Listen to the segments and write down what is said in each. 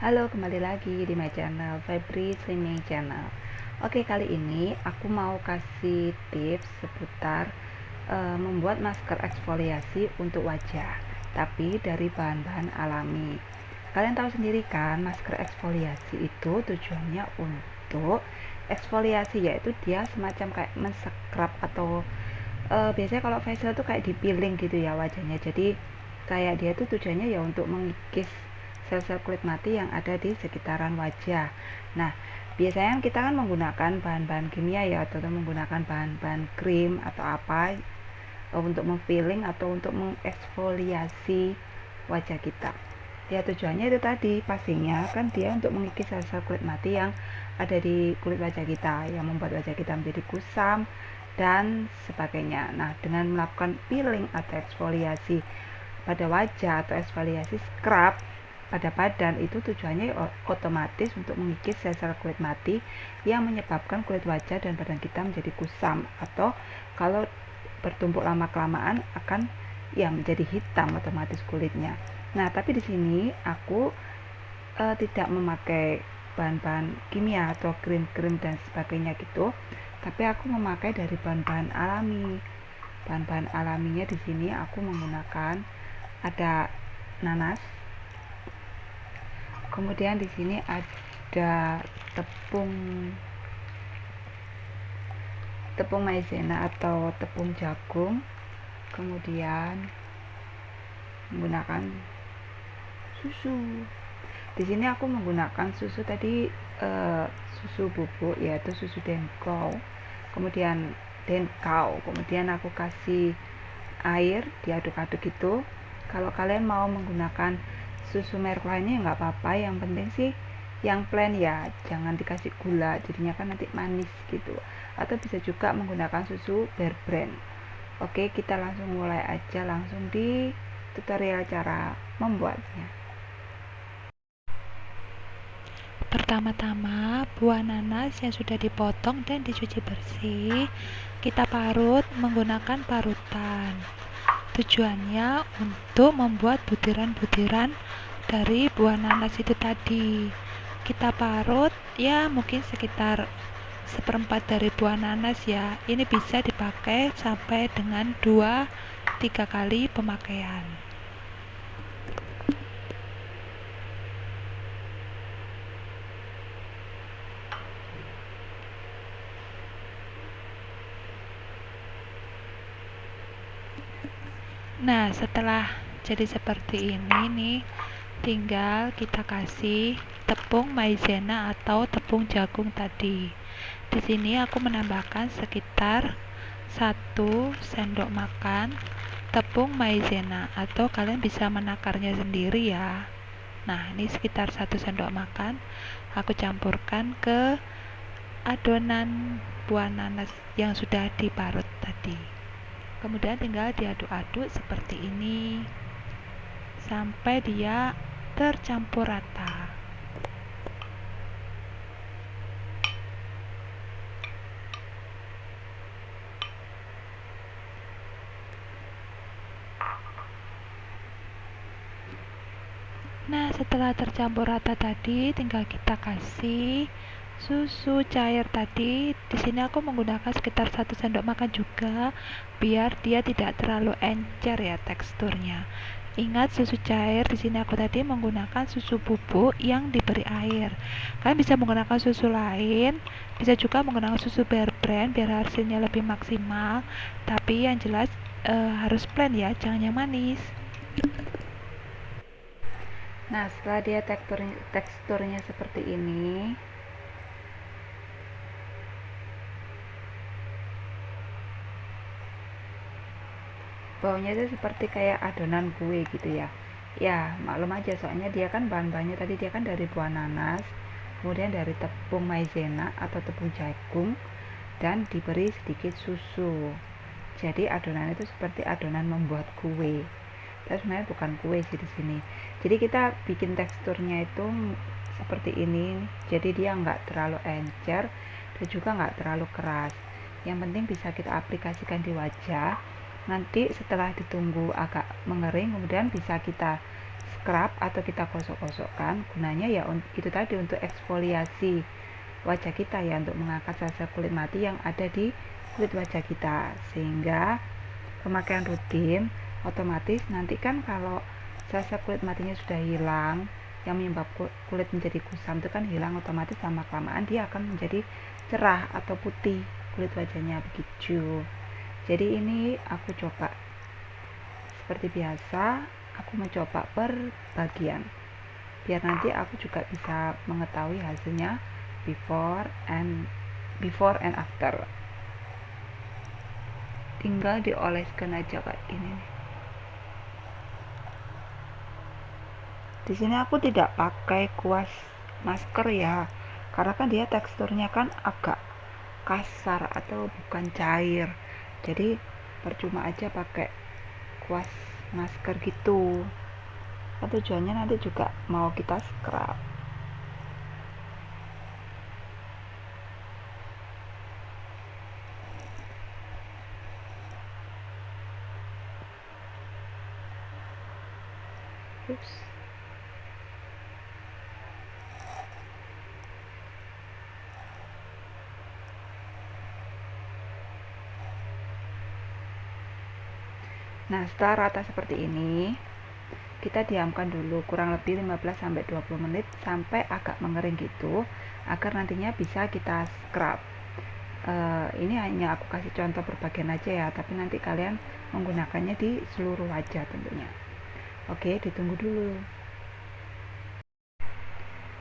Halo, kembali lagi di my channel, Febri Slimming Channel. Oke, kali ini aku mau kasih tips seputar membuat masker eksfoliasi untuk wajah, tapi dari bahan-bahan alami. Kalian tahu sendiri kan, masker eksfoliasi itu tujuannya untuk eksfoliasi, yaitu dia semacam kayak men-scrub atau biasanya kalau facial tuh kayak di peeling gitu ya wajahnya. Jadi kayak dia tuh tujuannya ya untuk mengikis sel-sel kulit mati yang ada di sekitaran wajah. Nah, biasanya kita kan menggunakan bahan-bahan kimia ya, atau menggunakan bahan-bahan krim atau apa untuk mempeeling atau untuk mengeksfoliasi wajah kita. Ya tujuannya itu tadi, pastinya kan dia untuk mengikis sel-sel kulit mati yang ada di kulit wajah kita, yang membuat wajah kita menjadi kusam dan sebagainya. Nah, dengan melakukan peeling atau eksfoliasi pada wajah atau eksfoliasi scrub pada badan, itu tujuannya otomatis untuk mengikis sel-sel kulit mati yang menyebabkan kulit wajah dan badan kita menjadi kusam, atau kalau bertumpuk lama-kelamaan akan ya menjadi hitam otomatis kulitnya. Nah, tapi di sini aku tidak memakai bahan-bahan kimia atau krim-krim dan sebagainya gitu, tapi aku memakai dari bahan-bahan alami. Bahan-bahan alaminya di sini aku menggunakan ada nanas, kemudian di sini ada tepung tepung maizena atau tepung jagung, kemudian menggunakan susu. Di sini aku menggunakan susu tadi, susu bubuk, yaitu susu kemudian aku kasih air, diaduk-aduk gitu. Kalau kalian mau menggunakan susu merek lainnya nggak apa-apa, yang penting sih yang plain ya, jangan dikasih gula, jadinya kan nanti manis gitu. Atau bisa juga menggunakan susu Bear Brand. Oke, kita langsung mulai aja, langsung di tutorial cara membuatnya. Pertama-tama, buah nanas yang sudah dipotong dan dicuci bersih, kita parut menggunakan parutan. Tujuannya untuk membuat butiran-butiran dari buah nanas itu tadi. Kita parut ya mungkin sekitar seperempat dari buah nanas ya. Ini bisa dipakai sampai dengan 2-3 kali pemakaian. Nah, setelah jadi seperti ini nih, tinggal kita kasih tepung maizena atau tepung jagung tadi. Di sini aku menambahkan sekitar 1 sendok makan tepung maizena, atau kalian bisa menakarnya sendiri ya. Nah, ini sekitar 1 sendok makan aku campurkan ke adonan buah nanas yang sudah diparut tadi. Kemudian tinggal diaduk-aduk seperti ini sampai dia tercampur rata. Nah, setelah tercampur rata tadi, tinggal kita kasih susu cair tadi. Di sini aku menggunakan sekitar 1 sendok makan juga, biar dia tidak terlalu encer ya teksturnya. Ingat, susu cair di sini aku tadi menggunakan susu bubuk yang diberi air. Kalian bisa menggunakan susu lain, bisa juga menggunakan susu Bear Brand biar hasilnya lebih maksimal. Tapi yang jelas harus plain ya, jangan yang manis. Nah, setelah dia teksturnya seperti ini, baunya itu seperti kayak adonan kue gitu ya. Ya, maklum aja soalnya dia kan bahan-bahannya tadi dia kan dari buah nanas, kemudian dari tepung maizena atau tepung jagung, dan diberi sedikit susu. Jadi adonan itu seperti adonan membuat kue. Tapi sebenarnya bukan kue sih di sini. Jadi kita bikin teksturnya itu seperti ini. Jadi dia nggak terlalu encer dan juga nggak terlalu keras. Yang penting bisa kita aplikasikan di wajah. Nanti setelah ditunggu agak mengering, kemudian bisa kita scrub atau kita gosok-gosokkan, gunanya ya itu tadi untuk eksfoliasi wajah kita ya, untuk mengangkat sel-sel kulit mati yang ada di kulit wajah kita, sehingga pemakaian rutin otomatis nanti kan kalau sel-sel kulit matinya sudah hilang yang menyebabkan kulit menjadi kusam itu kan hilang, otomatis lama kelamaan dia akan menjadi cerah atau putih kulit wajahnya begitu. Jadi ini aku coba seperti biasa, aku mencoba per bagian biar nanti aku juga bisa mengetahui hasilnya before and after. Tinggal dioleskan aja kayak ini nih. Di sini aku tidak pakai kuas masker ya, karena kan dia teksturnya kan agak kasar atau bukan cair, jadi percuma aja pakai kuas masker gitu. Kan tujuannya nanti juga mau kita scrub. Ups. Nah, setelah rata seperti ini, kita diamkan dulu kurang lebih 15-20 menit sampai agak mengering gitu, agar nantinya bisa kita scrub. Ini hanya aku kasih contoh berbagian aja ya, tapi nanti kalian menggunakannya di seluruh wajah tentunya. Oke, ditunggu dulu.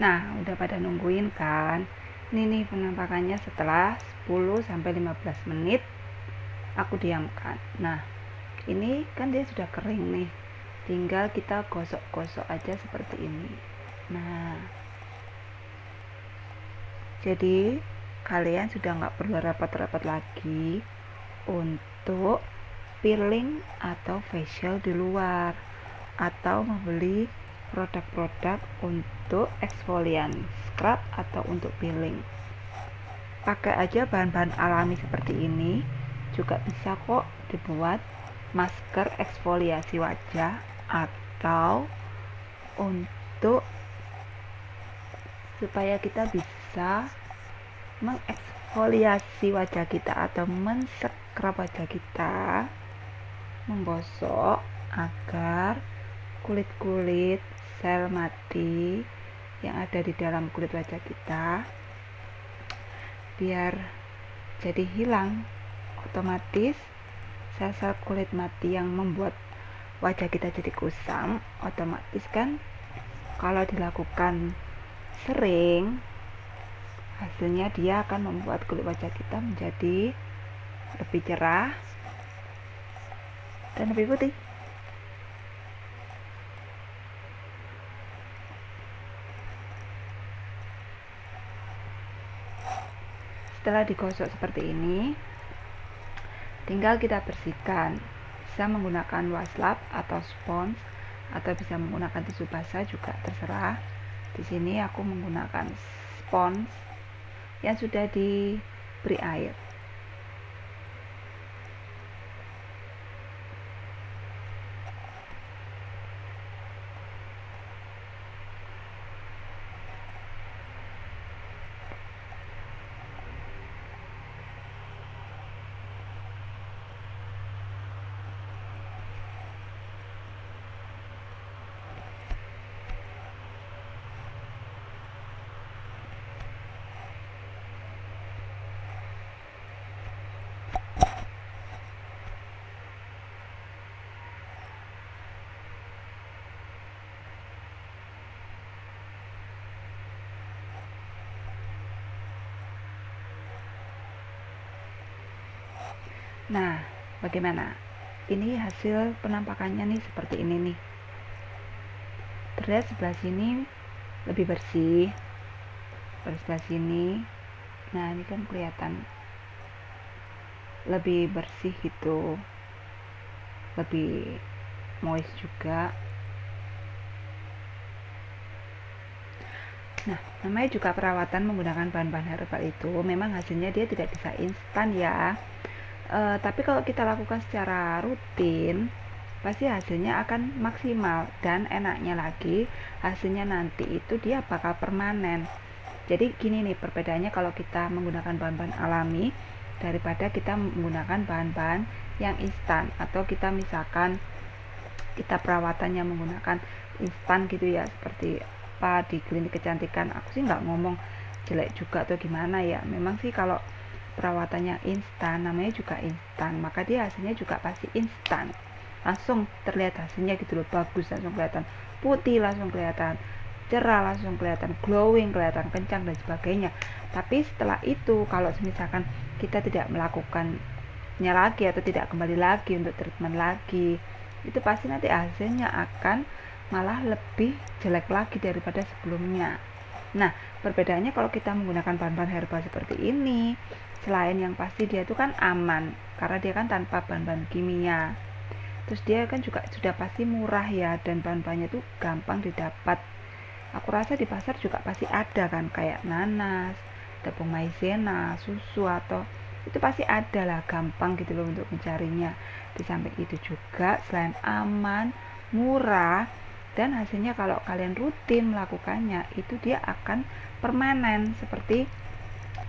Nah, udah pada nungguin kan? Ini nih penampakannya setelah 10-15 menit aku diamkan. Nah, ini kan dia sudah kering nih, tinggal kita gosok-gosok aja seperti ini. Nah, jadi kalian sudah nggak perlu rapat-rapat lagi untuk peeling atau facial di luar, atau membeli produk-produk untuk eksfolian, scrub atau untuk peeling. Pakai aja bahan-bahan alami seperti ini juga bisa kok dibuat masker eksfoliasi wajah, atau untuk supaya kita bisa mengeksfoliasi wajah kita atau menscrub wajah kita, menggosok agar kulit-kulit sel mati yang ada di dalam kulit wajah kita biar jadi hilang. Otomatis sel-sel kulit mati yang membuat wajah kita jadi kusam, otomatis kan kalau dilakukan sering, hasilnya dia akan membuat kulit wajah kita menjadi lebih cerah dan lebih putih. Setelah digosok seperti ini, tinggal kita bersihkan. Bisa menggunakan wastafel atau spons, atau bisa menggunakan tisu basah juga terserah. Di sini aku menggunakan spons yang sudah diberi air. Nah, bagaimana? Ini hasil penampakannya nih, seperti ini nih. Terlihat sebelah sini lebih bersih, sebelah sini. Nah, ini kan kelihatan lebih bersih gitu, lebih moist juga. Nah, namanya juga perawatan menggunakan bahan-bahan herbal itu memang hasilnya dia tidak bisa instan ya. Tapi kalau kita lakukan secara rutin, pasti hasilnya akan maksimal. Dan enaknya lagi, hasilnya nanti itu dia bakal permanen. Jadi gini nih perbedaannya kalau kita menggunakan bahan-bahan alami daripada kita menggunakan bahan-bahan yang instan, atau kita misalkan kita perawatannya menggunakan instan gitu ya, seperti apa di klinik kecantikan. Aku sih nggak ngomong jelek juga atau gimana ya, memang sih kalau perawatannya instan, namanya juga instan, maka dia hasilnya juga pasti instan, langsung terlihat hasilnya gitu loh, bagus, langsung kelihatan putih, langsung kelihatan cerah, langsung kelihatan glowing, kelihatan kencang dan sebagainya. Tapi setelah itu kalau misalkan kita tidak melakukannya lagi atau tidak kembali lagi untuk treatment lagi, itu pasti nanti hasilnya akan malah lebih jelek lagi daripada sebelumnya. Nah, perbedaannya kalau kita menggunakan bahan-bahan herbal seperti ini, selain yang pasti dia itu kan aman karena dia kan tanpa bahan-bahan kimia, terus dia kan juga sudah pasti murah ya, dan bahan-bahannya itu gampang didapat. Aku rasa di pasar juga pasti ada kan, kayak nanas, tepung maizena, susu, atau itu pasti ada lah, gampang gitu loh untuk mencarinya. Di samping itu juga selain aman, murah, dan hasilnya kalau kalian rutin melakukannya itu dia akan permanen. Seperti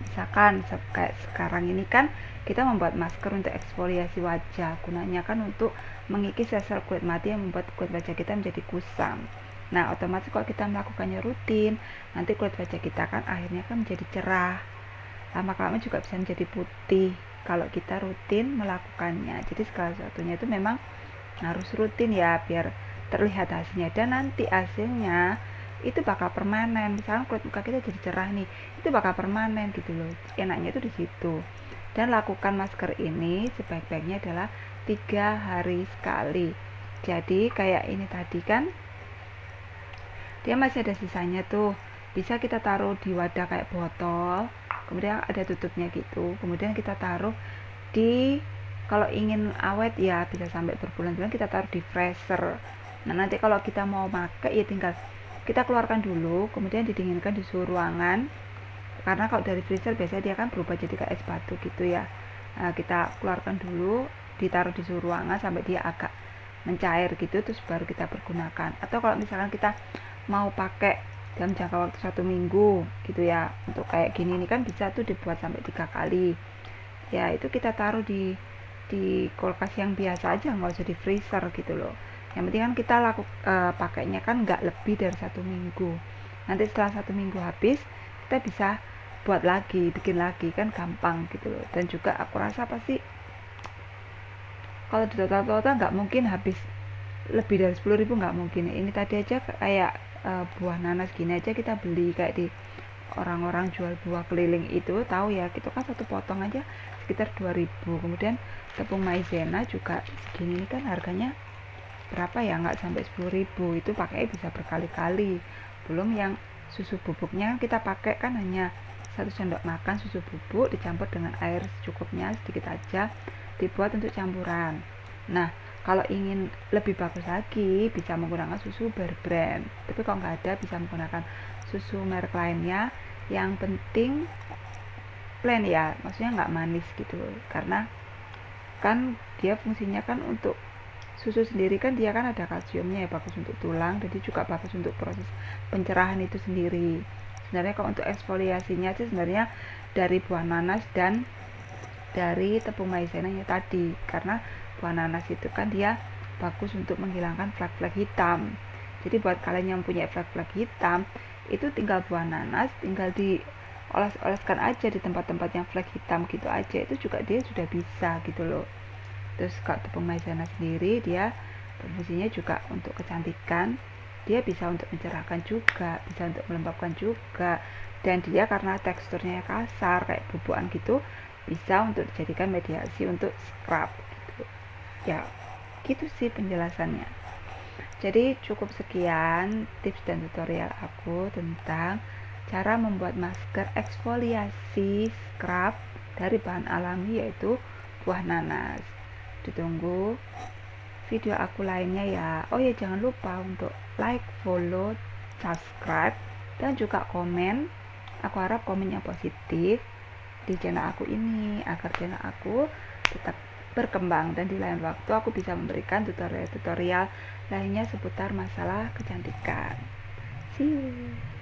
misalkan kayak sekarang ini kan kita membuat masker untuk eksfoliasi wajah, gunanya kan untuk mengikis sel-sel kulit mati yang membuat kulit wajah kita menjadi kusam. Nah, otomatis kalau kita melakukannya rutin, nanti kulit wajah kita kan akhirnya kan menjadi cerah, lama-lama juga bisa menjadi putih kalau kita rutin melakukannya. Jadi segala sesuatunya itu memang harus rutin ya, biar terlihat hasilnya, dan nanti hasilnya itu bakal permanen. Misalnya kulit muka kita jadi cerah nih, itu bakal permanen gitu loh. Enaknya itu di situ. Dan lakukan masker ini sebaik-baiknya adalah 3 hari sekali. Jadi kayak ini tadi kan dia masih ada sisanya tuh, bisa kita taruh di wadah kayak botol, kemudian ada tutupnya gitu, kemudian kita taruh di, kalau ingin awet ya bisa sampai berbulan-bulan, kita taruh di freezer. Nah, nanti kalau kita mau pakai ya tinggal kita keluarkan dulu, kemudian didinginkan di suhu ruangan, karena kalau dari freezer biasanya dia kan berubah jadi kayak es batu gitu ya. Nah, kita keluarkan dulu, ditaruh di suhu ruangan sampai dia agak mencair gitu, terus baru kita pergunakan. Atau kalau misalkan kita mau pakai dalam jangka waktu 1 minggu gitu ya, untuk kayak gini ini kan bisa tuh dibuat sampai 3 kali ya, itu kita taruh di kulkas yang biasa aja, nggak usah di freezer gitu loh. Yang penting kan kita pakainya kan nggak lebih dari 1 minggu. Nanti setelah 1 minggu habis, kita bisa buat lagi, bikin lagi, kan gampang gitu loh. Dan juga aku rasa pasti kalau di total nggak mungkin habis lebih dari 10.000, nggak mungkin. Ini tadi aja kayak buah nanas gini aja kita beli kayak di orang-orang jual buah keliling itu, tahu ya, gitu kan satu potong aja sekitar 2.000. Kemudian tepung maizena juga segini, ini kan harganya berapa ya, nggak sampai 10.000, itu pakai bisa berkali-kali. Belum yang susu bubuknya kita pakai kan hanya 1 sendok makan susu bubuk dicampur dengan air secukupnya sedikit aja, dibuat untuk campuran. Nah, kalau ingin lebih bagus lagi bisa menggunakan susu Bear Brand, tapi kalau nggak ada bisa menggunakan susu merek lainnya, yang penting plain ya, maksudnya nggak manis gitu, karena kan dia fungsinya kan untuk susu sendiri kan dia kan ada kalsiumnya ya, bagus untuk tulang, jadi juga bagus untuk proses pencerahan itu sendiri. Sebenarnya kalau untuk eksfoliasinya sih sebenarnya dari buah nanas dan dari tepung maizenanya tadi, karena buah nanas itu kan dia bagus untuk menghilangkan flek-flek hitam. Jadi buat kalian yang punya flek-flek hitam, itu tinggal buah nanas tinggal dioles-oleskan aja di tempat-tempat yang flek hitam gitu aja, itu juga dia sudah bisa gitu loh. Terus kalau tepung maizena sendiri dia fungsinya juga untuk kecantikan, dia bisa untuk mencerahkan juga, bisa untuk melembabkan juga, dan dia karena teksturnya kasar kayak bubukan gitu, bisa untuk dijadikan mediasi untuk scrub gitu ya. Gitu sih penjelasannya. Jadi cukup sekian tips dan tutorial aku tentang cara membuat masker eksfoliasi scrub dari bahan alami yaitu buah nanas. Ditunggu video aku lainnya ya. Oh ya, jangan lupa untuk like, follow, subscribe, dan juga komen. Aku harap komen yang positif di channel aku ini agar channel aku tetap berkembang, dan di lain waktu aku bisa memberikan tutorial-tutorial lainnya seputar masalah kecantikan. See you.